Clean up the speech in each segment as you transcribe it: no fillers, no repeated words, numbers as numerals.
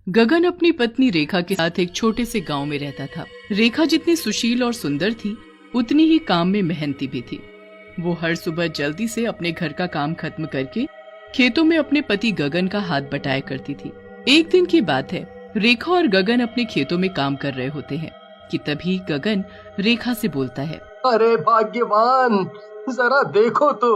गगन अपनी पत्नी रेखा के साथ एक छोटे से गांव में रहता था। रेखा जितनी सुशील और सुंदर थी, उतनी ही काम में मेहनती भी थी। वो हर सुबह जल्दी से अपने घर का काम खत्म करके खेतों में अपने पति गगन का हाथ बटाया करती थी। एक दिन की बात है, रेखा और गगन अपने खेतों में काम कर रहे होते हैं कि तभी गगन रेखा से बोलता है, अरे भाग्यवान, जरा देखो तो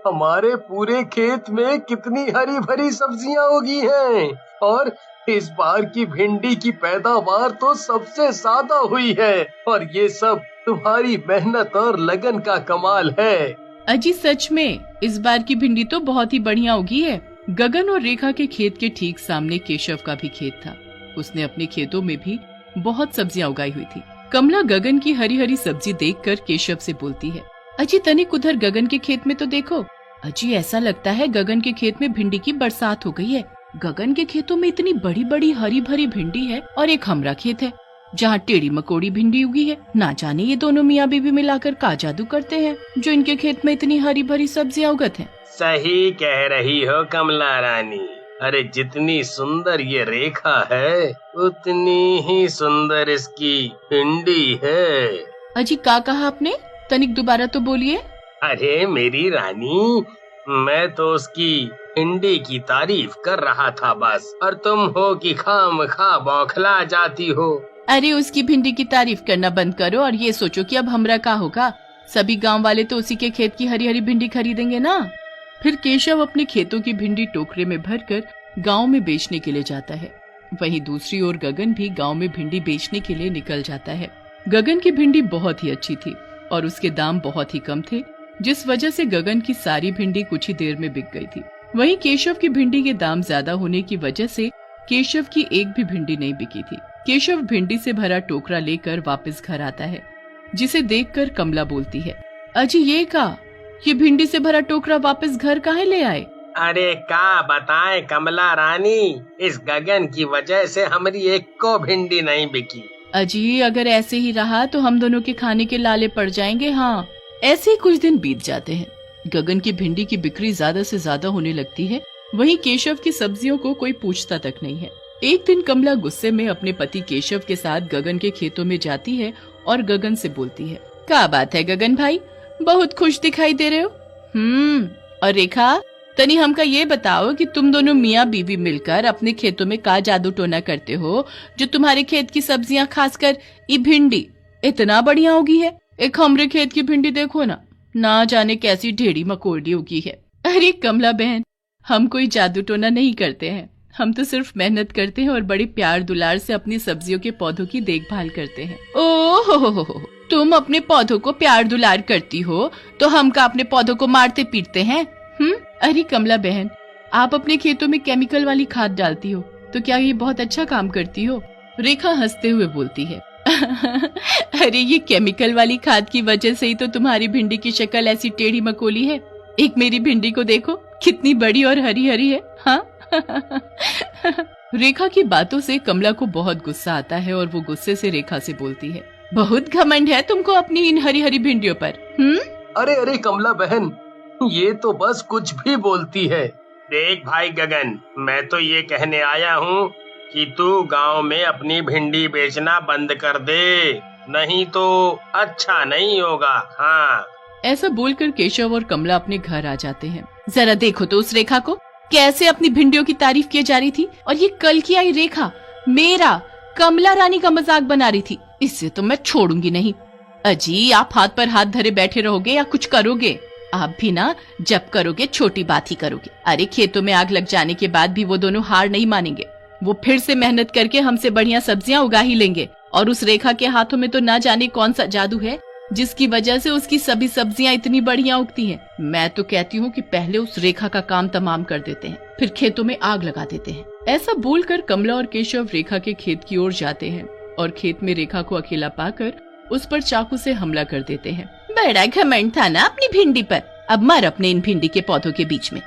हमारे पूरे खेत में कितनी हरी भरी सब्जियां उगी हैं और इस बार की भिंडी की पैदावार तो सबसे ज्यादा हुई है और ये सब तुम्हारी मेहनत और लगन का कमाल है। अजी सच में इस बार की भिंडी तो बहुत ही बढ़िया उगी है। गगन और रेखा के खेत के ठीक सामने केशव का भी खेत था। उसने अपने खेतों में भी बहुत सब्जियां उगाई हुई थी। कमला गगन की हरी हरी सब्जी देखकर केशव से बोलती है, अजी तनिक उधर गगन के खेत में तो देखो। अजी ऐसा लगता है गगन के खेत में भिंडी की बरसात हो गई है। गगन के खेतों में इतनी बड़ी बड़ी हरी भरी भिंडी है और एक हमारा खेत है जहाँ टेढ़ी मकोड़ी भिंडी उगी है। ना जाने ये दोनों मियाँ बीवी मिलाकर का जादू करते हैं जो इनके खेत में इतनी हरी भरी सब्जियां उगत हैं। सही कह रही हो कमला रानी। अरे जितनी सुंदर ये रेखा है उतनी ही सुंदर इसकी भिंडी है। अजी का कहा आपने? तनिक दोबारा तो बोलिए। अरे मेरी रानी, मैं तो उसकी भिंडी की तारीफ कर रहा था बस, और तुम हो कि खामखा बौखला जाती हो। अरे उसकी भिंडी की तारीफ करना बंद करो और ये सोचो कि अब हमरा का होगा। सभी गांव वाले तो उसी के खेत की हरी हरी भिंडी खरीदेंगे ना। फिर केशव अपने खेतों की भिंडी टोकरे में भरकर गांव में बेचने के लिए जाता है। वहीं दूसरी ओर गगन भी गांव में भिंडी बेचने के लिए निकल जाता है। गगन की भिंडी बहुत ही अच्छी थी और उसके दाम बहुत ही कम थे, जिस वजह से गगन की सारी भिंडी कुछ ही देर में बिक गई थी। वहीं केशव की भिंडी के दाम ज्यादा होने की वजह से केशव की एक भी भिंडी नहीं बिकी थी। केशव भिंडी से भरा टोकरा लेकर वापस घर आता है, जिसे देखकर कमला बोलती है, अजी ये भिंडी से भरा टोकरा वापस घर काहे ले आए? अरे का बताएं कमला रानी, इस गगन की वजह से हमारी एक को भिंडी नहीं बिकी। अजी अगर ऐसे ही रहा तो हम दोनों के खाने के लाले पड़ जाएंगे। हाँ, ऐसे ही कुछ दिन बीत जाते हैं। गगन की भिंडी की बिक्री ज्यादा से ज्यादा होने लगती है। वहीं केशव की सब्जियों को कोई पूछता तक नहीं है। एक दिन कमला गुस्से में अपने पति केशव के साथ गगन के खेतों में जाती है और गगन से बोलती है, क्या बात है गगन भाई, बहुत खुश दिखाई दे रहे हो। और रेखा, तनी हमका ये बताओ कि तुम दोनों मियाँ बीवी मिलकर अपने खेतों में का जादू टोना करते हो जो तुम्हारे खेत की सब्जियां खासकर ये भिंडी इतना बढ़िया उगी है। एक हमरे खेत की भिंडी देखो ना जाने कैसी ढेड़ी मकोड़ी उगी है। अरे कमला बहन, हम कोई जादू टोना नहीं करते हैं। हम तो सिर्फ मेहनत करते हैं और बड़े प्यार दुलार से अपनी सब्जियों के पौधों की देखभाल करते हैं। ओह, तुम अपने पौधों को प्यार दुलार करती हो तो हम का अपने पौधों को मारते पीटते हैं? अरे कमला बहन, आप अपने खेतों में केमिकल वाली खाद डालती हो तो क्या ये बहुत अच्छा काम करती हो? रेखा हंसते हुए बोलती है, अरे ये केमिकल वाली खाद की वजह से ही तो तुम्हारी भिंडी की शक्ल ऐसी टेढ़ी मकोली है। एक मेरी भिंडी को देखो, कितनी बड़ी और हरी हरी है। हाँ रेखा की बातों से कमला को बहुत गुस्सा आता है और वो गुस्से से रेखा से बोलती है, बहुत घमंड है तुमको अपनी इन हरी हरी भिंडियों पर। अरे कमला बहन, ये तो बस कुछ भी बोलती है। देख भाई गगन, मैं तो ये कहने आया हूँ कि तू गांव में अपनी भिंडी बेचना बंद कर दे, नहीं तो अच्छा नहीं होगा। हाँ। ऐसा बोलकर केशव और कमला अपने घर आ जाते हैं। जरा देखो तो उस रेखा को, कैसे अपनी भिंडियों की तारीफ किए जा रही थी और ये कल की आई रेखा मेरा कमला रानी का मजाक बना रही थी। इससे तो मैं छोड़ूंगी नहीं। अजी आप हाथ पर हाथ धरे बैठे रहोगे या कुछ करोगे? आप भी ना जब करोगे छोटी बात ही करोगे। अरे खेतों में आग लग जाने के बाद भी वो दोनों हार नहीं मानेंगे। वो फिर से मेहनत करके हमसे बढ़िया सब्जियां उगा ही लेंगे। और उस रेखा के हाथों में तो ना जाने कौन सा जादू है जिसकी वजह से उसकी सभी सब्जियां इतनी बढ़िया उगती हैं। मैं तो कहती हूँ कि पहले उस रेखा का काम तमाम कर देते हैं, फिर खेतों में आग लगा देते हैं। ऐसा बोलकर कमला और केशव रेखा के खेत की ओर जाते हैं और खेत में रेखा को अकेला पाकर उस पर चाकू से हमला कर देते हैं। बड़ा घमंड था ना अपनी भिंडी पर, अब मर अपने इन भिंडी के पौधों के बीच में।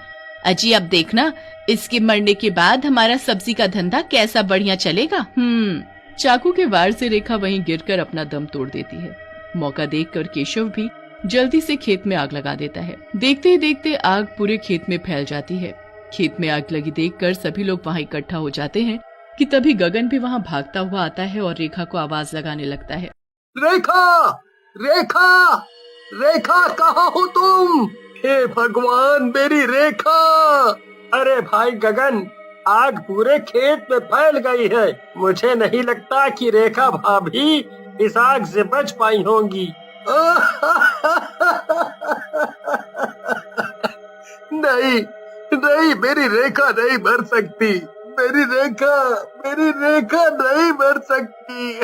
अजी अब देखना, इसके मरने के बाद हमारा सब्जी का धंधा कैसा बढ़िया चलेगा। चाकू के वार से रेखा वहीं गिरकर अपना दम तोड़ देती है। मौका देखकर केशव भी जल्दी से खेत में आग लगा देता है। देखते ही देखते आग पूरे खेत में फैल जाती है। खेत में आग लगी देखकर सभी लोग वहां इकट्ठा हो जाते हैं कि तभी गगन भी वहाँ भागता हुआ आता है और रेखा को आवाज लगाने लगता है। रेखा, रेखा, रेखा, कहाँ हो तुम? हे भगवान, मेरी रेखा! अरे भाई गगन, आग पूरे खेत में फैल गई है। मुझे नहीं लगता कि रेखा भाभी इस आग से बच पाई होंगी। नहीं, नहीं, मेरी रेखा नहीं मर सकती। मेरी रेखा नहीं मर सकती।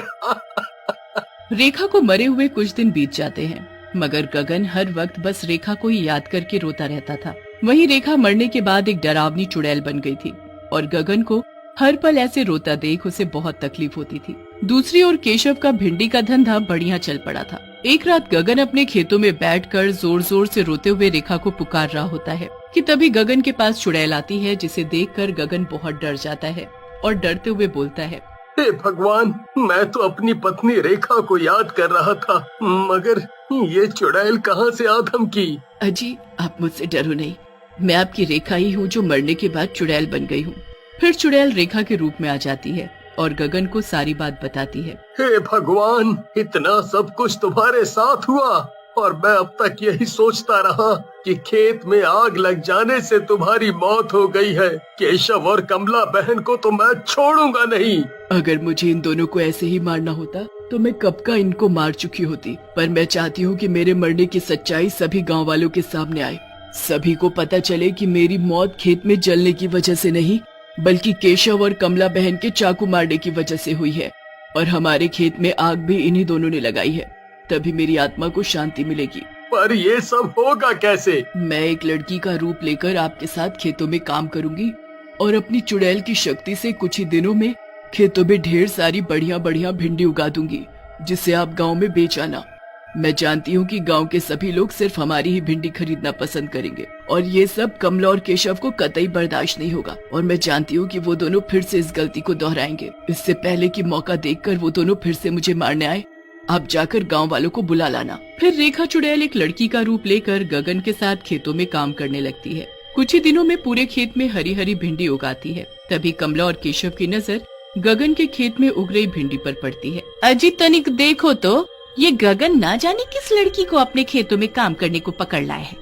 रेखा को मरे हुए कुछ दिन बीत जाते हैं, मगर गगन हर वक्त बस रेखा को ही याद करके रोता रहता था। वहीं रेखा मरने के बाद एक डरावनी चुड़ैल बन गई थी और गगन को हर पल ऐसे रोता देख उसे बहुत तकलीफ होती थी। दूसरी ओर केशव का भिंडी का धंधा बढ़िया चल पड़ा था। एक रात गगन अपने खेतों में बैठकर जोर जोर से रोते हुए रेखा को पुकार रहा होता है कि तभी गगन के पास चुड़ैल आती है, जिसे देखकर गगन बहुत डर जाता है और डरते हुए बोलता है, हे भगवान, मैं तो अपनी पत्नी रेखा को याद कर रहा था, मगर ये चुड़ैल कहाँ से आ धमकी? अजी, आप मुझसे डरो नहीं, मैं आपकी रेखा ही हूँ जो मरने के बाद चुड़ैल बन गई हूँ। फिर चुड़ैल रेखा के रूप में आ जाती है और गगन को सारी बात बताती है। हे भगवान, इतना सब कुछ तुम्हारे साथ हुआ और मैं अब तक यही सोचता रहा कि खेत में आग लग जाने से तुम्हारी मौत हो गई है। केशव और कमला बहन को तो मैं छोड़ूंगा नहीं। अगर मुझे इन दोनों को ऐसे ही मारना होता तो मैं कब का इनको मार चुकी होती, पर मैं चाहती हूँ कि मेरे मरने की सच्चाई सभी गाँव वालों के सामने आए। सभी को पता चले कि मेरी मौत खेत में जलने की वजह से नहीं, बल्कि केशव और कमला बहन के चाकू मारने की वजह से हुई है और हमारे खेत में आग भी इन्हीं दोनों ने लगाई है। तभी मेरी आत्मा को शांति मिलेगी। पर ये सब होगा कैसे? मैं एक लड़की का रूप लेकर आपके साथ खेतों में काम करूंगी और अपनी चुड़ैल की शक्ति से कुछ ही दिनों में खेतों में ढेर सारी बढ़िया बढ़िया भिंडी उगा दूंगी, जिसे आप गांव में बेच आना। मैं जानती हूँ कि गांव के सभी लोग सिर्फ हमारी ही भिंडी खरीदना पसंद करेंगे और ये सब कमला और केशव को कतई बर्दाश्त नहीं होगा और मैं जानती हूँ कि वो दोनों फिर से इस गलती को दोहराएंगे। इससे पहले कि मौका देखकर वो दोनों फिर से मुझे मारने आए, आप जाकर गांव वालों को बुला लाना। फिर रेखा चुड़ैल एक लड़की का रूप लेकर गगन के साथ खेतों में काम करने लगती है। कुछ ही दिनों में पूरे खेत में हरी हरी भिंडी उगाती है। तभी कमला और केशव की नजर गगन के खेत में उग रही भिंडी पर पड़ती है। अजी तनिक देखो तो, ये गगन ना जाने किस लड़की को अपने खेतों में काम करने को पकड़ लाया है।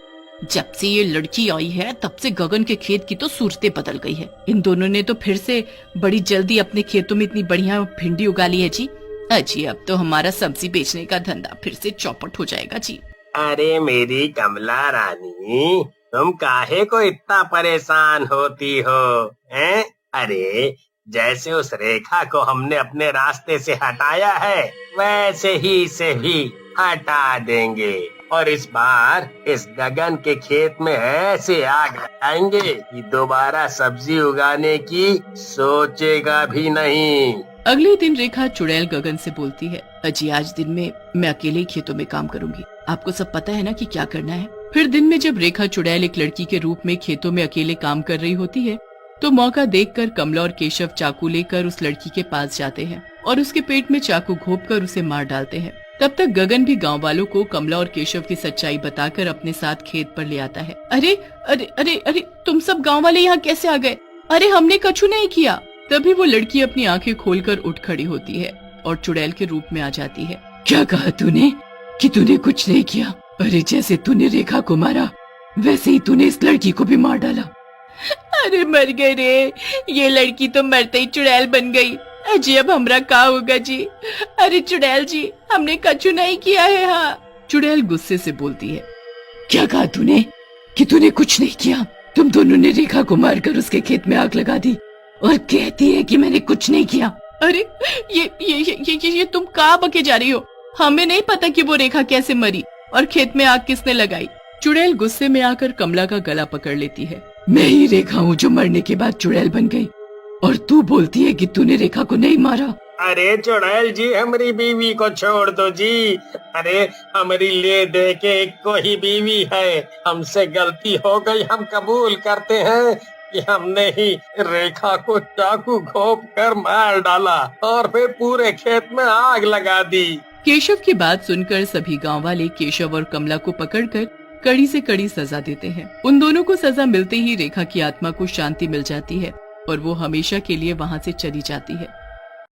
जब से ये लड़की आई है तब से गगन के खेत की तो सूरतें बदल गई है। इन दोनों ने तो फिर से बड़ी जल्दी अपने खेतों में इतनी बढ़िया भिंडी उगा ली है जी। अजी, अब तो हमारा सब्जी बेचने का धंधा फिर से चौपट हो जाएगा जी। अरे मेरी कमला रानी, तुम काहे को इतना परेशान होती हो? हैं? अरे जैसे उस रेखा को हमने अपने रास्ते से हटाया है, वैसे ही इसे भी हटा देंगे और इस बार इस गगन के खेत में ऐसे आग लगाएंगे कि दोबारा सब्जी उगाने की सोचेगा भी नहीं। अगले दिन रेखा चुड़ैल गगन से बोलती है, अजी आज दिन में मैं अकेले ही खेतों में काम करूंगी, आपको सब पता है ना कि क्या करना है। फिर दिन में जब रेखा चुड़ैल एक लड़की के रूप में खेतों में अकेले काम कर रही होती है तो मौका देखकर कमला और केशव चाकू लेकर उस लड़की के पास जाते हैं और उसके पेट में चाकू घोंपकर उसे मार डालते हैं। तब तक गगन भी गांव वालों को कमला और केशव की सच्चाई बताकर अपने साथ खेत पर ले आता है। अरे अरे अरे अरे, तुम सब गांव वाले यहाँ कैसे आ गए? अरे हमने कछु नहीं किया। तभी वो लड़की अपनी आंखें खोलकर उठ खड़ी होती है और चुड़ैल के रूप में आ जाती है। क्या कहा तूने कि तूने कुछ नहीं किया? अरे जैसे तूने रेखा को मारा वैसे ही तूने इस लड़की को भी मार डाला। अरे मर गए रे, ये लड़की तो मरते ही चुड़ैल बन गई। अजी अब हमरा का होगा जी? अरे चुड़ैल जी, हमने कछु नहीं किया है। हाँ, चुड़ैल गुस्से से बोलती है। क्या कहा तूने कि तूने कुछ नहीं किया? तुम दोनों ने रेखा को मारकर उसके खेत में आग लगा दी और कहती है कि मैंने कुछ नहीं किया। अरे ये तुम कहाँ बके जा रही हो? हमें नहीं पता कि वो रेखा कैसे मरी और खेत में आग किसने लगाई। चुड़ैल गुस्से में आकर कमला का गला पकड़ लेती है। मैं ही रेखा हूँ जो मरने के बाद चुड़ैल बन गई और तू बोलती है कि तूने रेखा को नहीं मारा। अरे चुड़ैल जी, हमारी बीवी को छोड़ दो जी। अरे हमारी ले दे के एक को ही बीवी है, हमसे गलती हो गई। हम कबूल करते हैं कि हमने ही रेखा को चाकू घोंप कर मार डाला और फिर पूरे खेत में आग लगा दी। केशव की बात सुनकर सभी गांव वाले केशव और कमला को पकड़कर कड़ी से कड़ी सजा देते हैं। उन दोनों को सजा मिलते ही रेखा की आत्मा को शांति मिल जाती है और वो हमेशा के लिए वहां से चली जाती है।